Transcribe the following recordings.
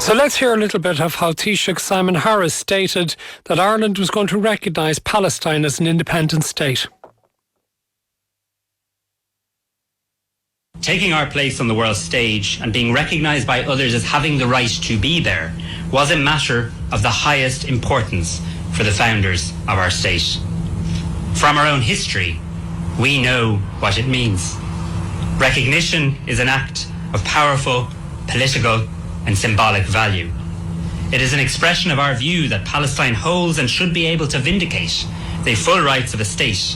So let's hear a little bit of how Taoiseach Simon Harris stated that Ireland was going to recognise Palestine as an independent state. Taking our place on the world stage and being recognised by others as having the right to be there was a matter of the highest importance for the founders of our state. From our own history, we know what it means. Recognition is an act of powerful, political and symbolic value. It is an expression of our view that Palestine holds and should be able to vindicate the full rights of a state,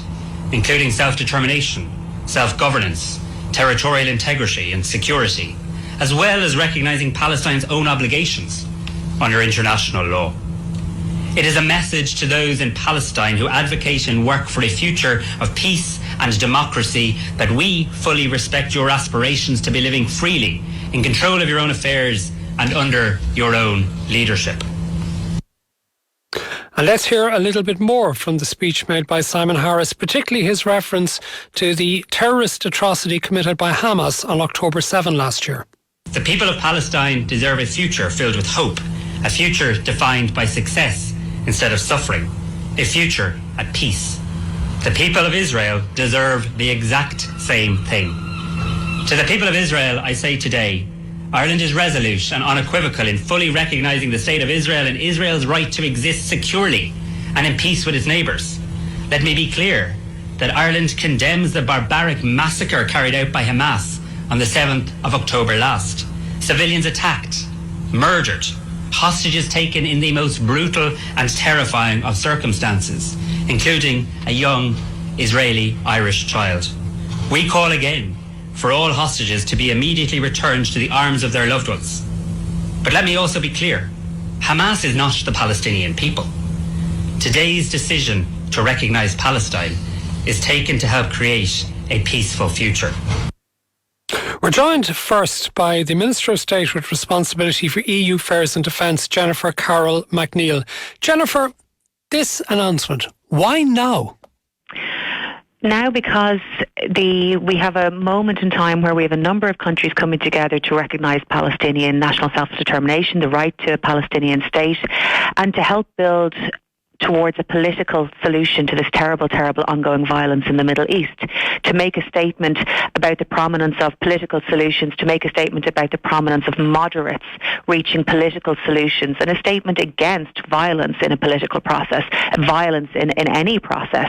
including self-determination, self-governance, territorial integrity and security, as well as recognising Palestine's own obligations under international law. It is a message to those in Palestine who advocate and work for a future of peace and democracy that we fully respect your aspirations to be living freely, in control of your own affairs and under your own leadership. And let's hear a little bit more from the speech made by Simon Harris, particularly his reference to the terrorist atrocity committed by Hamas on October 7 last year. The people of Palestine deserve a future filled with hope, a future defined by success instead of suffering, a future at peace. The people of Israel deserve the exact same thing. To the people of Israel, I say today, Ireland is resolute and unequivocal in fully recognising the State of Israel and Israel's right to exist securely and in peace with its neighbours. Let me be clear that Ireland condemns the barbaric massacre carried out by Hamas on the 7th of October last. Civilians attacked, murdered, hostages taken in the most brutal and terrifying of circumstances, including a young Israeli-Irish child. We call again for all hostages to be immediately returned to the arms of their loved ones. But let me also be clear, Hamas is not the Palestinian people. Today's decision to recognise Palestine is taken to help create a peaceful future. We're joined first by the Minister of State with responsibility for EU affairs and defence, Jennifer Carroll MacNeill. Jennifer, this announcement, why now? Now because we have a moment in time where we have a number of countries coming together to recognise Palestinian national self-determination, the right to a Palestinian state, and to help build towards a political solution to this terrible, terrible ongoing violence in the Middle East, to make a statement about the prominence of political solutions, to make a statement about the prominence of moderates reaching political solutions, and a statement against violence in a political process, violence in any process.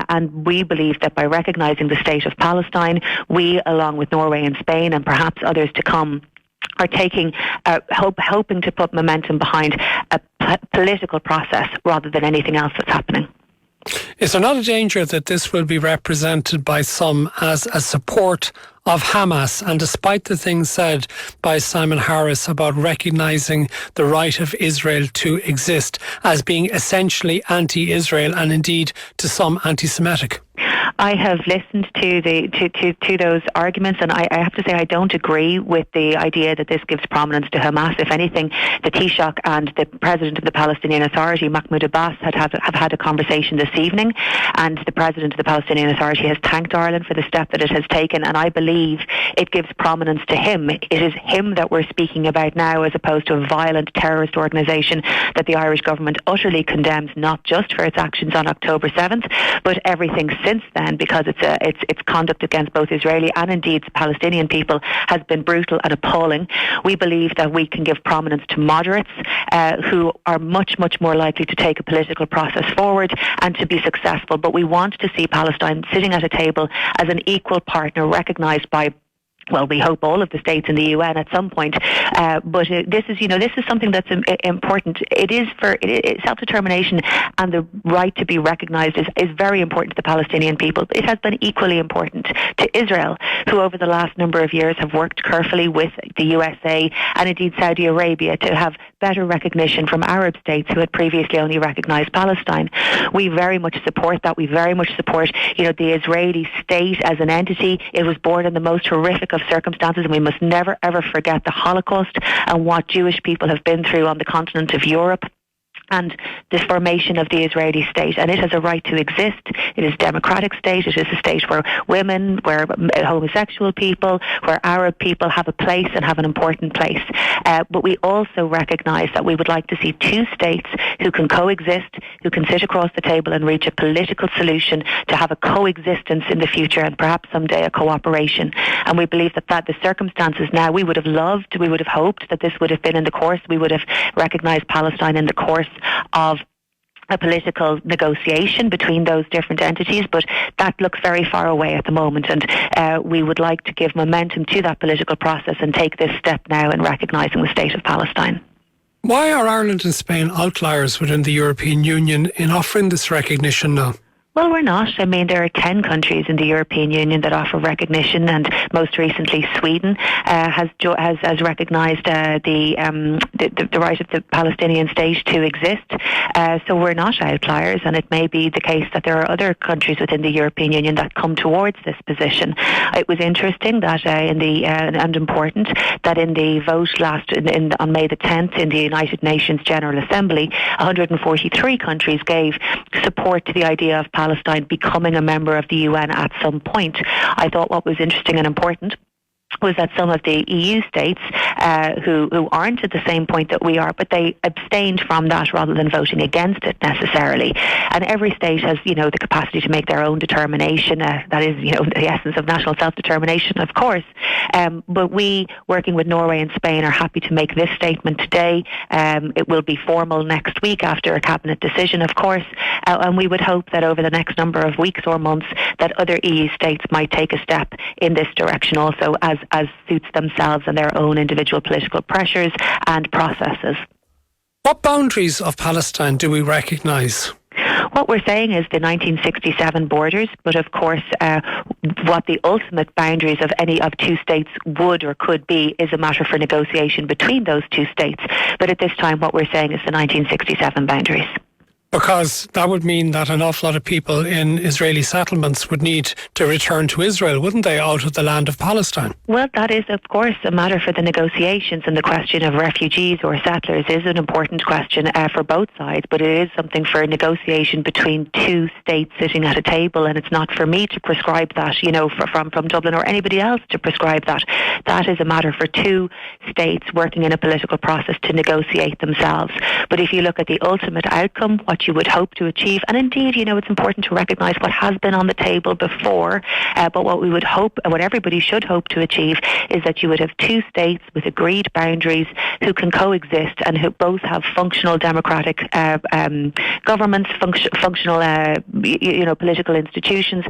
And we believe that by recognising the State of Palestine, we, along with Norway and Spain and perhaps others to come, are hoping to put momentum behind a political process rather than anything else that's happening. Is there not a danger that this will be represented by some as a support of Hamas? And despite the things said by Simon Harris about recognising the right of Israel to exist as being essentially anti-Israel and indeed to some anti-Semitic? I have listened to those arguments, and I have to say I don't agree with the idea that this gives prominence to Hamas. If anything, the Taoiseach and the President of the Palestinian Authority, Mahmoud Abbas, have had a conversation this evening, and the President of the Palestinian Authority has thanked Ireland for the step that it has taken, and I believe it gives prominence to him. It is him that we're speaking about now, as opposed to a violent terrorist organisation that the Irish government utterly condemns, not just for its actions on October 7th, but everything since then, because its conduct against both Israeli and indeed Palestinian people has been brutal and appalling. We believe that we can give prominence to moderates who are much, much more likely to take a political process forward and to be successful. But we want to see Palestine sitting at a table as an equal partner, recognised by, well, we hope all of the states in the UN at some point. But this is something that's important. Self-determination and the right to be recognised is very important to the Palestinian people. It has been equally important to Israel, who over the last number of years have worked carefully with the USA and indeed Saudi Arabia to have better recognition from Arab states who had previously only recognised Palestine. We very much support that. We very much support, the Israeli state as an entity. It was born in the most horrific of circumstances, and we must never ever forget the Holocaust and what Jewish people have been through on the continent of Europe. and the formation of the Israeli state. And it has a right to exist. It is a democratic state. It is a state where women, where homosexual people, where Arab people have a place and have an important place. But we also recognise that we would like to see two states who can coexist, who can sit across the table and reach a political solution to have a coexistence in the future and perhaps someday a cooperation. And we believe that the circumstances now, we would have hoped that this would have been in the course. We would have recognised Palestine in the course of a political negotiation between those different entities, but that looks very far away at the moment, and we would like to give momentum to that political process and take this step now in recognising the State of Palestine. Why are Ireland and Spain outliers within the European Union in offering this recognition now? Well, we're not. I mean, there are 10 countries in the European Union that offer recognition, and most recently Sweden has recognised the right of the Palestinian state to exist. So we're not outliers, and it may be the case that there are other countries within the European Union that come towards this position. It was interesting that and important that in the vote on May the 10th in the United Nations General Assembly, 143 countries gave support to the idea of Palestine becoming a member of the UN at some point. I thought what was interesting and important was that some of the EU states who aren't at the same point that we are, but they abstained from that rather than voting against it necessarily. And every state has, the capacity to make their own determination. That is, the essence of national self-determination, of course. But we, working with Norway and Spain, are happy to make this statement today. It will be formal next week after a cabinet decision, of course. And we would hope that over the next number of weeks or months that other EU states might take a step in this direction also, as suits themselves and their own individual political pressures and processes. What boundaries of Palestine do we recognise? What we're saying is the 1967 borders, but of course what the ultimate boundaries of any of two states would or could be is a matter for negotiation between those two states. But at this time what we're saying is the 1967 boundaries. Because that would mean that an awful lot of people in Israeli settlements would need to return to Israel, wouldn't they, out of the land of Palestine? Well, that is, of course, a matter for the negotiations, and the question of refugees or settlers is an important question for both sides, but it is something for negotiation between two states sitting at a table, and it's not for me to prescribe that, from Dublin, or anybody else to prescribe that. That is a matter for two states working in a political process to negotiate themselves. But if you look at the ultimate outcome, what you would hope to achieve, and indeed, it's important to recognise what has been on the table before, but what we would hope, and what everybody should hope to achieve, is that you would have two states with agreed boundaries who can coexist and who both have functional democratic governments, functional political institutions.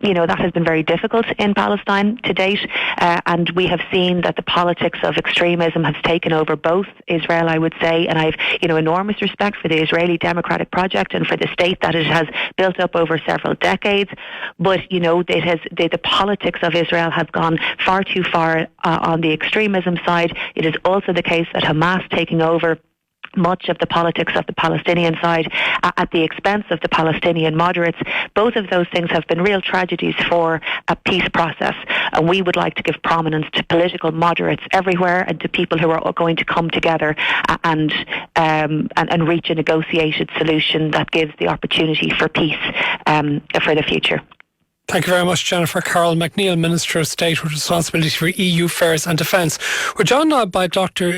That has been very difficult in Palestine to date, and we have seen that the politics of extremism has taken over both Israel, I would say, and I've enormous respect for the Israeli democratic project and for the state that it has built up over several decades, but the politics of Israel have gone far too far on the extremism side. It is also the case that Hamas taking over much of the politics of the Palestinian side at the expense of the Palestinian moderates. Both of those things have been real tragedies for a peace process, and we would like to give prominence to political moderates everywhere and to people who are going to come together and reach a negotiated solution that gives the opportunity for peace for the future. Thank you very much, Jennifer. Carol McNeill, Minister of State with responsibility for EU Affairs and Defence. We're joined now by Dr.